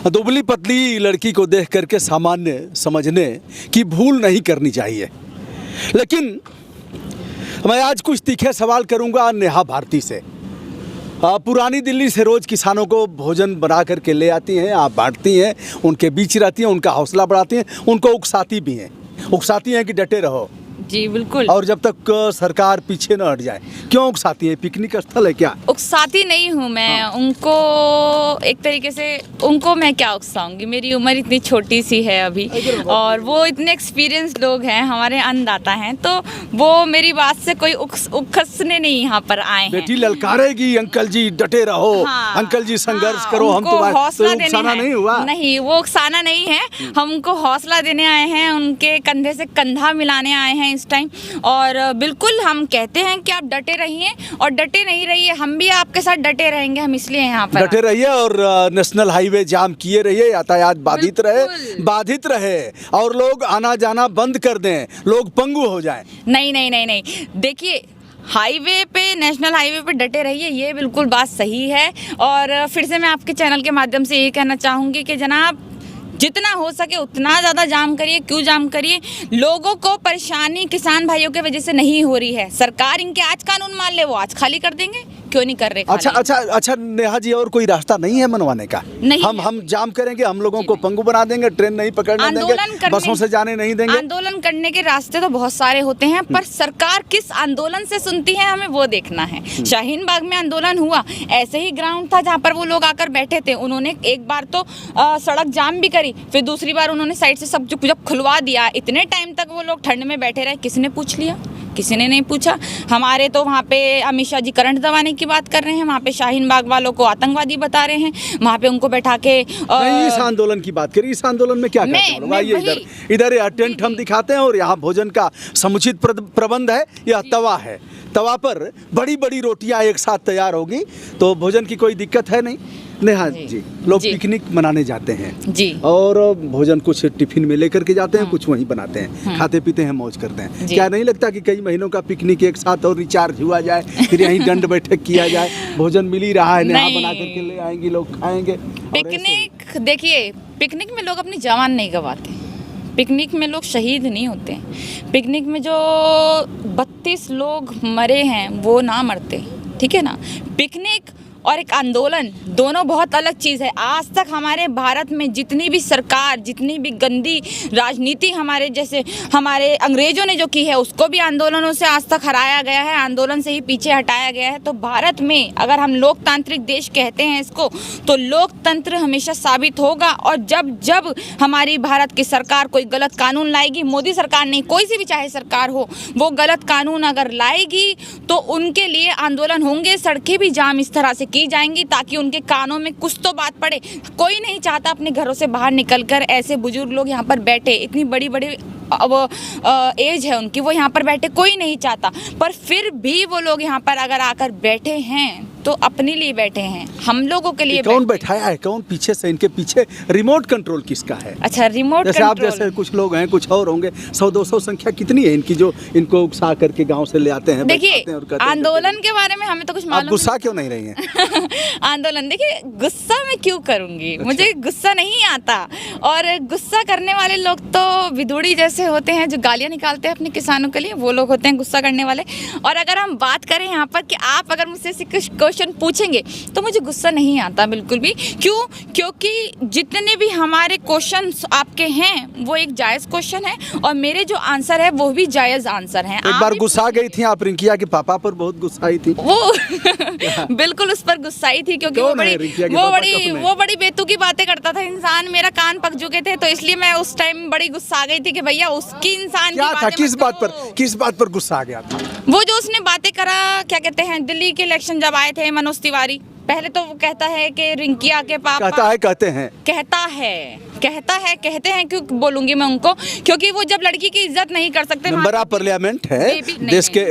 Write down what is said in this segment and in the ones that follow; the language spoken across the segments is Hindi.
दुबली पतली लड़की को देख करके सामान्य समझने की भूल नहीं करनी चाहिए, लेकिन मैं आज कुछ तीखे सवाल करूंगा नेहा भारती से। पुरानी दिल्ली से रोज़ किसानों को भोजन बना करके ले आती हैं, आप बांटती हैं, उनके बीच रहती हैं, उनका हौसला बढ़ाती हैं, उनको उकसाती भी हैं, उकसाती हैं कि डटे रहो। जी बिल्कुल। और जब तक सरकार पीछे न हट जाए। क्यों उकसाती है? पिकनिक स्थल है क्या? उकसाती नहीं हूँ मैं। उनको एक तरीके से उनको मैं क्या उकसाऊंगी, मेरी उम्र इतनी छोटी सी है अभी और वो इतने एक्सपीरियंस लोग हैं, हमारे अन्नदाता हैं, तो वो मेरी बात से कोई उकसने नहीं यहाँ पर आए हैं। बेटी ललकारेगी अंकल जी डटे रहो, हाँ, अंकल जी संघर्ष हाँ, करो, हम तुम्हारे हौसला तो उकसाना नहीं हुआ? नहीं, वो उकसाना नहीं है, हम उनको हौसला देने आए हैं, उनके कंधे से कंधा मिलाने आए हैं इस टाइम। और बिल्कुल हम कहते हैं कि आप डटे रहिए और डटे नहीं रहिए, हम भी आपके साथ डटे रहेंगे, हम इसलिए यहाँ पर डटे रहिए और नेशनल हाईवे जाम किए रहिए, यातायात बाधित रहे और लोग आना जाना बंद कर दें, लोग पंगु हो जाएं। नहीं नहीं नहीं नहीं, देखिए हाईवे पे, नेशनल हाईवे पे डटे रहिए, ये बिल्कुल बात सही है। और फिर से मैं आपके चैनल के माध्यम से ये कहना चाहूँगी कि जनाब जितना हो सके उतना ज़्यादा जाम करिए। क्यों जाम करिए? लोगों को परेशानी किसान भाइयों की वजह से नहीं हो रही है। सरकार इनके आज कानून मान ले, वो आज खाली कर देंगे, क्यों नहीं कर रहे खाली? अच्छा नेहा जी, और कोई रास्ता नहीं है मनवाने का? नहीं, हम जाम करेंगे, हम लोगों को पंगु बना देंगे, ट्रेन नहीं पकड़ने देंगे, बसों से जाने नहीं देंगे। आंदोलन करने के रास्ते तो बहुत सारे होते हैं, पर सरकार किस आंदोलन से सुनती है, हमें वो देखना है। शाहीन बाग में आंदोलन हुआ, ऐसे ही ग्राउंड था जहाँ पर वो लोग आकर बैठे थे, उन्होंने एक बार तो सड़क जाम भी करी, फिर दूसरी बार उन्होंने साइड से सब जब खुलवा दिया। इतने टाइम तक वो लोग ठंड में बैठे रहे, किसने पूछ लिया? किसी ने नहीं पूछा। हमारे तो वहाँ पे अमित शाह जी करंट दबाने की बात कर रहे हैं, वहाँ पे शाहीन बाग वालों को आतंकवादी बता रहे हैं, वहाँ पे उनको बैठा के नहीं, इस आंदोलन की बात करिए। इस आंदोलन में क्या करते हैं लोग? आइए इधर टेंट हम दिखाते हैं और यहाँ भोजन का समुचित प्रबंध है। यह तवा है, तवा पर बड़ी बड़ी रोटियां एक साथ तैयार होगी, तो भोजन की कोई दिक्कत है नहीं। नेहा जी, लोग पिकनिक मनाने जाते हैं जी, और भोजन कुछ टिफिन में लेकर के जाते हैं, कुछ वहीं बनाते हैं, खाते पीते हैं, मौज करते हैं। क्या नहीं लगता कि कई महीनों का पिकनिक एक साथ और रिचार्ज हुआ जाए, फिर यहीं दंड बैठक किया जाए? भोजन मिल ही रहा है, नेहा बना करके ले आएंगी, लोग खाएंगे। पिकनिक देखिए, पिकनिक में लोग अपनी जान नहीं गंवाते, पिकनिक में लोग शहीद नहीं होते। पिकनिक में जो 32 लोग मरे हैं वो ना मरते, ठीक है ना? पिकनिक और एक आंदोलन दोनों बहुत अलग चीज़ है। आज तक हमारे भारत में जितनी भी सरकार, जितनी भी गंदी राजनीति हमारे अंग्रेजों ने जो की है, उसको भी आंदोलनों से आज तक हराया गया है, आंदोलन से ही पीछे हटाया गया है। तो भारत में अगर हम लोकतांत्रिक देश कहते हैं इसको, तो लोकतंत्र हमेशा साबित होगा। और जब हमारी भारत की सरकार कोई गलत कानून लाएगी, मोदी सरकार नहीं, कोई सी भी चाहे सरकार हो, वो गलत कानून अगर लाएगी तो उनके लिए आंदोलन होंगे, सड़कें भी जाम इस तरह से की जाएंगी ताकि उनके कानों में कुछ तो बात पड़े। कोई नहीं चाहता अपने घरों से बाहर निकलकर ऐसे बुजुर्ग लोग यहाँ पर बैठे, इतनी बड़ी बड़ी एज है उनकी, वो यहाँ पर बैठे, कोई नहीं चाहता। पर फिर भी वो लोग यहाँ पर अगर आकर बैठे हैं तो अपने लिए बैठे हैं, हम लोगों के लिए। कौन बैठाया है? कौन पीछे से? इनके पीछे रिमोट कंट्रोल किसका है? अच्छा, रिमोट जैसे आप जैसे कुछ लोग हैं, कुछ और होंगे, 100-200 संख्या कितनी है इनकी जो इनको उकसा करके गांव से ले आते हैं? देखिए, आंदोलन के बारे में हमें तो कुछ मालूम। गुस्सा क्यों नहीं रही है? आंदोलन, देखिए गुस्सा मैं क्यों करूंगी? अच्छा। मुझे गुस्सा नहीं आता। और गुस्सा करने वाले लोग तो विदुड़ी जैसे होते हैं जो गालियां निकालते हैं अपने किसानों के लिए, वो लोग होते हैं गुस्सा करने वाले। और अगर हम बात करें यहाँ पर कि आप अगर मुझसे क्वेश्चन पूछेंगे तो मुझे गुस्सा नहीं आता बिल्कुल भी। क्यों? क्योंकि जितने भी हमारे क्वेश्चन आपके हैं वो एक जायज़ क्वेश्चन है और मेरे जो आंसर है वो भी जायज़ आंसर हैं। एक बार गुस्सा गई थी आप रिंकिया के पापा पर, बहुत गुस्साई थी वो बिल्कुल उस पर गुस्साई थी क्योंकि वो बड़ी बेतुकी बातें करता था इंसान, मेरा कान पक चुके थे, तो इसलिए मैं उस टाइम बड़ी गुस्सा आ गई थी कि भैया उसकी इंसान क्या था, किस बात पर गुस्सा आ गया था? वो जो उसने बातें करा, क्या कहते हैं, दिल्ली के इलेक्शन जब आए थे, मनोज तिवारी, पहले तो वो कहता है कि रिंकिया के पापा, कहता है कहते हैं क्यों बोलूंगी मैं उनको, क्योंकि वो जब लड़की की इज्जत नहीं कर सकते, मेंबर ऑफ पार्लियामेंट है, देश के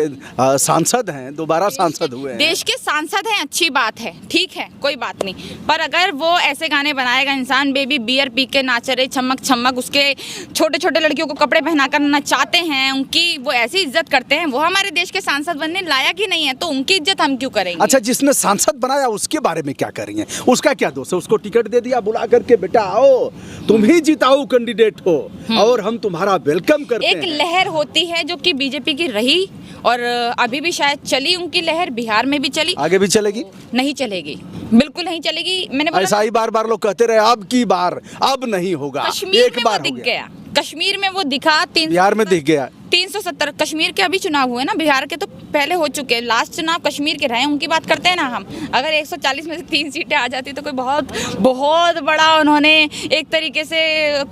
सांसद हैं, दोबारा सांसद हुए हैं, देश के सांसद हैं, अच्छी बात है, ठीक है, कोई बात नहीं। पर अगर वो ऐसे गाने बनाएगा, इंसान बेबी बियर पी के नाच रहे छमक छमक, उसके छोटे छोटे लड़कियों को कपड़े पहनाकर नचाते हैं, उनकी वो ऐसी इज्जत करते हैं, वो हमारे देश के सांसद बनने लायक ही नहीं है, तो उनकी इज्जत हम क्यों करेंगे? अच्छा, जिसने सांसद बनाया उसके बारे में क्या करेंगे? उसका क्या दोष है? उसको टिकट दे दिया बुला करके, बेटा आओ तुम ही जिताओ कैंडिडेट हो और हम तुम्हारा वेलकम करते हैं। एक लहर होती है जो कि बीजेपी की रही और अभी भी शायद चली, उनकी लहर बिहार में भी चली, आगे भी चलेगी? नहीं चलेगी, बिल्कुल नहीं चलेगी। मैंने बोला ऐसा ही बार बार लोग कहते रहे, अब की बार अब नहीं होगा, कश्मीर एक में बार वो दिख हो गया। गया, कश्मीर में वो दिखा, बिहार में दिख गया 370। कश्मीर के अभी चुनाव हुए ना, बिहार के तो पहले हो चुके हैं, लास्ट चुनाव कश्मीर के रहे, उनकी बात करते हैं ना हम। अगर 140 में से 3 सीटें आ जाती तो कोई बहुत बहुत बड़ा उन्होंने एक तरीके से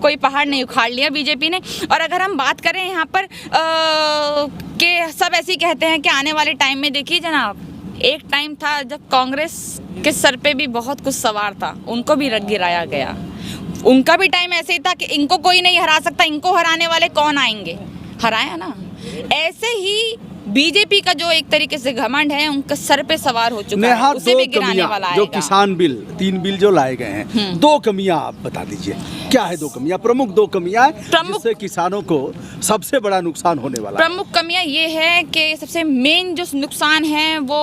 कोई पहाड़ नहीं उखाड़ लिया बीजेपी ने। और अगर हम बात करें यहाँ पर कि सब ऐसे ही कहते हैं कि आने वाले टाइम में, देखिए जनाब, एक टाइम था जब कांग्रेस के सर पे भी बहुत कुछ सवार था, उनको भी रख गिराया गया। उनका भी टाइम ऐसे ही था कि इनको कोई नहीं हरा सकता, इनको हराने वाले कौन आएंगे? हराया ना। ऐसे ही बीजेपी का जो एक तरीके से घमंड है, उनका सर पे सवार हो चुका है, उसे भी गिराने वाला जो आएगा। किसान बिल 3 बिल जो लाए गए हैं, 2 कमियां आप बता दीजिए, क्या है 2 कमियां, प्रमुख 2 कमियां जिससे किसानों को सबसे बड़ा नुकसान होने वाला है? प्रमुख कमियां ये है कि सबसे मेन जो नुकसान है वो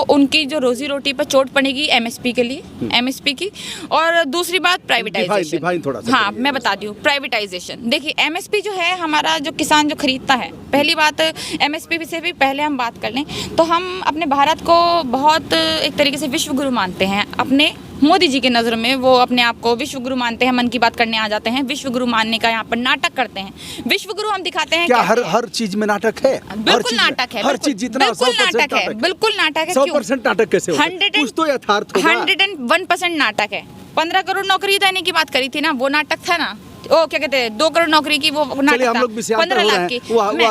उनकी जो रोजी रोटी पर चोट पड़ेगी एमएसपी के लिए, एमएसपी की। और दूसरी बात प्राइवेटाइजेशन। थोड़ा सा हाँ, मैं बता दूँ, प्राइवेटाइजेशन। देखिए एमएसपी जो है, हमारा जो किसान जो खरीदता है, पहली बात एमएसपी से भी पहले हम बात कर लें तो हम अपने भारत को बहुत एक तरीके से विश्व गुरु मानते हैं। अपने मोदी जी की नज़रों में वो अपने आप को विश्व गुरु मानते हैं, मन की बात करने आ जाते हैं, विश्व गुरु मानने का यहाँ पर नाटक करते हैं। विश्व गुरु हम दिखाते हैं क्या? हर चीज में नाटक है? बिल्कुल नाटक है, हर चीज जितना बिल्कुल नाटक है, बिल्कुल नाटक है। 100% नाटक कैसे होगा? कुछ तो यथार्थ होगा। 101% नाटक है। 15 करोड़ नौकरी देने की बात करी थी ना, वो नाटक था ना। ओ क्या कहते हैं, 2 करोड़ नौकरी की वो नाटक था, 15 लाख की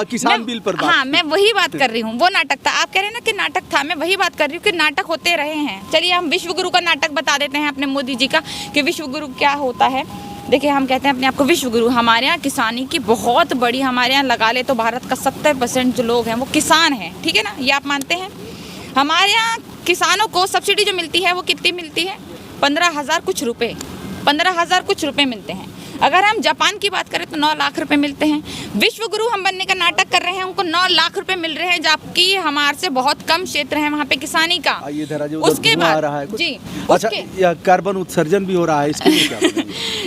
किसान बिल पर बात। हाँ, मैं वही बात कर रही हूँ, वो नाटक था। आप कह रहे हैं ना कि नाटक था, मैं वही बात कर रही हूँ कि नाटक होते रहे हैं। चलिए हम विश्व गुरु का नाटक बता देते हैं अपने मोदी जी का कि विश्व गुरु क्या होता है। देखिए हम कहते हैं अपने आप को विश्व गुरु। हमारे यहाँ किसानी की बहुत बड़ी, हमारे यहाँ लगा ले तो भारत का 70% जो लोग हैं वो किसान हैं, ठीक है ना, ये आप मानते हैं। हमारे यहाँ किसानों को सब्सिडी जो मिलती है वो कितनी मिलती है? 15,000 कुछ रुपये, 15,000 कुछ रुपये मिलते हैं। अगर हम जापान की बात करें तो 9 लाख रुपए मिलते हैं। विश्व गुरु हम बनने का नाटक कर रहे हैं, उनको 9 लाख रुपए मिल रहे हैं, जबकि हमारे से बहुत कम क्षेत्र है वहाँ पे किसानी का। उसके बाद जी, अच्छा, या कार्बन उत्सर्जन भी हो रहा है, इसके लिए क्या बताएंगे?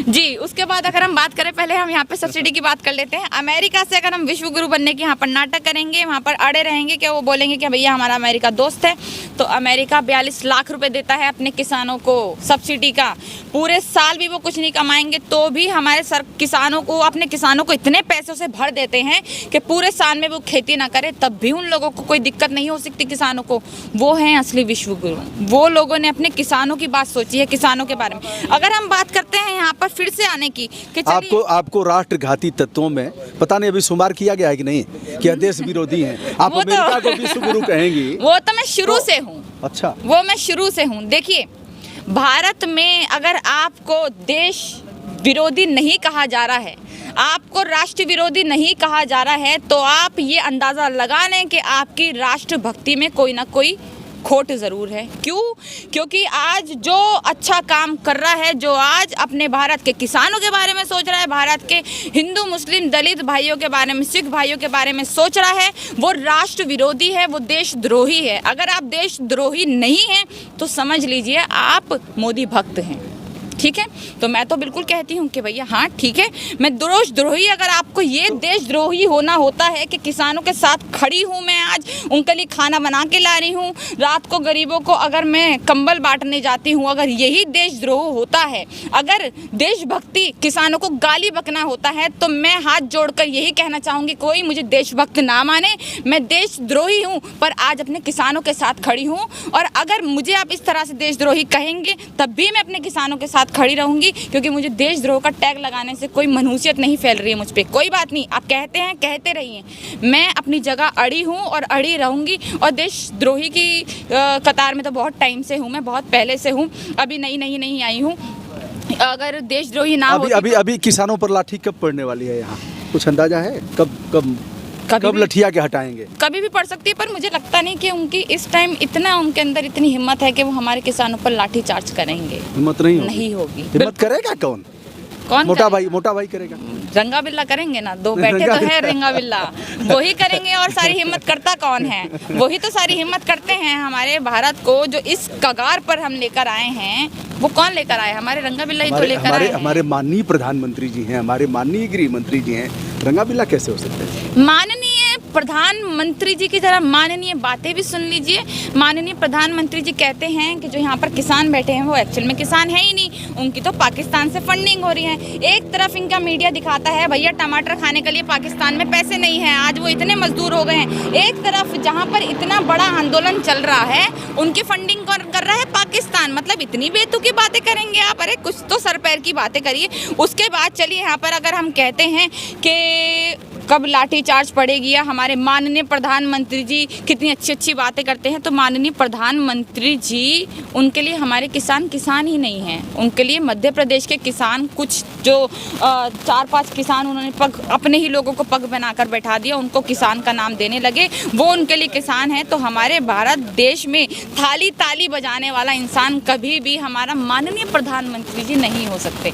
जी, उसके बाद अगर हम बात करें, पहले हम यहाँ पे सब्सिडी की बात कर लेते हैं। अमेरिका से अगर हम विश्व गुरु बनने की यहाँ पर नाटक करेंगे, वहाँ पर अड़े रहेंगे कि वो बोलेंगे कि भैया हमारा अमेरिका दोस्त है, तो अमेरिका 42 लाख रुपए देता है अपने किसानों को सब्सिडी का। पूरे साल भी वो कुछ नहीं कमाएंगे तो भी हमारे किसानों को, अपने किसानों को इतने पैसों से भर देते हैं कि पूरे साल में वो खेती ना करे तब भी उन लोगों को कोई दिक्कत नहीं हो सकती किसानों को। वो हैं असली विश्व गुरु। वो लोगों ने अपने किसानों की बात सोची है, किसानों के बारे में। अगर हम बात करते हैं यहाँ पर फिर से आने की कि आपको राष्ट्रघाती तत्वों में पता नहीं अभी शुमार किया गया है कि नहीं, क्या देश विरोधी हैं आप? अमेरिका को विश्व गुरु कहेंगी? वो तो मैं शुरू से हूँ। अच्छा, वो मैं शुरू से हूँ। देखिए भारत में अगर आपको देश विरोधी नहीं कहा जा रहा है, आपको राष्ट्र विरोधी नहीं कहा जा रहा है, तो आप ये अंदाज़ा लगा लें कि आपकी राष्ट्रभक्ति में कोई ना कोई खोट ज़रूर है। क्यों? क्योंकि आज जो अच्छा काम कर रहा है, जो आज अपने भारत के किसानों के बारे में सोच रहा है, भारत के हिंदू मुस्लिम दलित भाइयों के बारे में, सिख भाइयों के बारे में सोच रहा है, वो राष्ट्र विरोधी है, वो देशद्रोही है। अगर आप देशद्रोही नहीं हैं तो समझ लीजिए आप मोदी भक्त हैं, ठीक है। तो मैं तो बिल्कुल कहती हूँ कि भैया हाँ ठीक है, मैं देशद्रोही, अगर आपको ये देशद्रोही होना होता है कि किसानों के साथ खड़ी हूँ मैं, आज उनके लिए खाना बना के ला रही हूँ, रात को गरीबों को अगर मैं कंबल बांटने जाती हूँ, अगर यही देशद्रोह होता है, अगर देशभक्ति किसानों को गाली बकना होता है, तो मैं हाथ जोड़कर यही कहना चाहूँगी, कोई मुझे देशभक्त ना माने, मैं देशद्रोही हूँ पर आज अपने किसानों के साथ खड़ी हूँ। और अगर मुझे आप इस तरह से देशद्रोही कहेंगे तब भी मैं अपने किसानों के साथ खड़ी रहूंगी, क्योंकि मुझे देशद्रोह का टैग लगाने से कोई मनहूसियत नहीं फैल रही है मुझ पे। कोई बात नहीं, आप कहते हैं कहते रहिए, मैं अपनी जगह अड़ी हूँ और अड़ी रहूंगी। और देशद्रोही की कतार में तो बहुत टाइम से हूँ, मैं बहुत पहले से हूँ, अभी नई नहीं आई हूँ। अगर देशद्रोही ना अभी होती अभी अभी किसानों पर लाठी कब पड़ने वाली है यहाँ, कुछ अंदाजा है? कब कब कब भी- लठिया के हटाएंगे? कभी भी पड़ सकती है, पर मुझे लगता नहीं कि उनकी इस टाइम इतना उनके अंदर इतनी हिम्मत है कि वो हमारे किसानों पर लाठी चार्ज करेंगे। हिम्मत नहीं होगी? नहीं होगी। हिम्मत करेगा कौन? कौन मोटा करेगा? मोटा भाई करेगा। रंगा बिल्ला करेंगे ना, दो बैठे तो है रंगा बिल्ला, वही करेंगे। और सारी हिम्मत करता कौन है? वही तो सारी हिम्मत करते हैं। हमारे भारत को जो इस कगार पर हम लेकर आए हैं, वो कौन लेकर आए? हमारे रंगा बिल्ला ही तो लेकर आए हैं। हमारे माननीय प्रधानमंत्री जी हैं, हमारे माननीय गृह मंत्री जी हैं, रंगा बिल्ला कैसे हो सकते हैं? माननीय प्रधानमंत्री जी की तरह माननीय बातें भी सुन लीजिए। माननीय प्रधानमंत्री जी कहते हैं कि जो यहाँ पर किसान बैठे हैं वो एक्चुअल में किसान है ही नहीं, उनकी तो पाकिस्तान से फंडिंग हो रही है। एक तरफ इनका मीडिया दिखाता है भैया टमाटर खाने के लिए पाकिस्तान में पैसे नहीं हैं, आज वो इतने मजदूर हो गए हैं। एक तरफ जहाँ पर इतना बड़ा आंदोलन चल रहा है उनकी फंडिंग कर रहा है पाकिस्तान। मतलब इतनी बेतुकी बातें करेंगे आप? अरे कुछ तो सर पैर की बातें करिए। उसके बाद चलिए यहाँ पर अगर हम कहते हैं कि कब लाठी चार्ज पड़ेगी, या हमारे माननीय प्रधानमंत्री जी कितनी अच्छी अच्छी बातें करते हैं, तो माननीय प्रधानमंत्री जी, उनके लिए हमारे किसान किसान ही नहीं हैं। उनके लिए मध्य प्रदेश के किसान, कुछ जो 4-5 किसान उन्होंने पग अपने ही लोगों को पग बनाकर बैठा दिया, उनको किसान का नाम देने लगे, वो उनके लिए किसान है। तो हमारे भारत देश में थाली ताली बजाने वाला इंसान कभी भी हमारा माननीय प्रधानमंत्री जी नहीं हो सकते।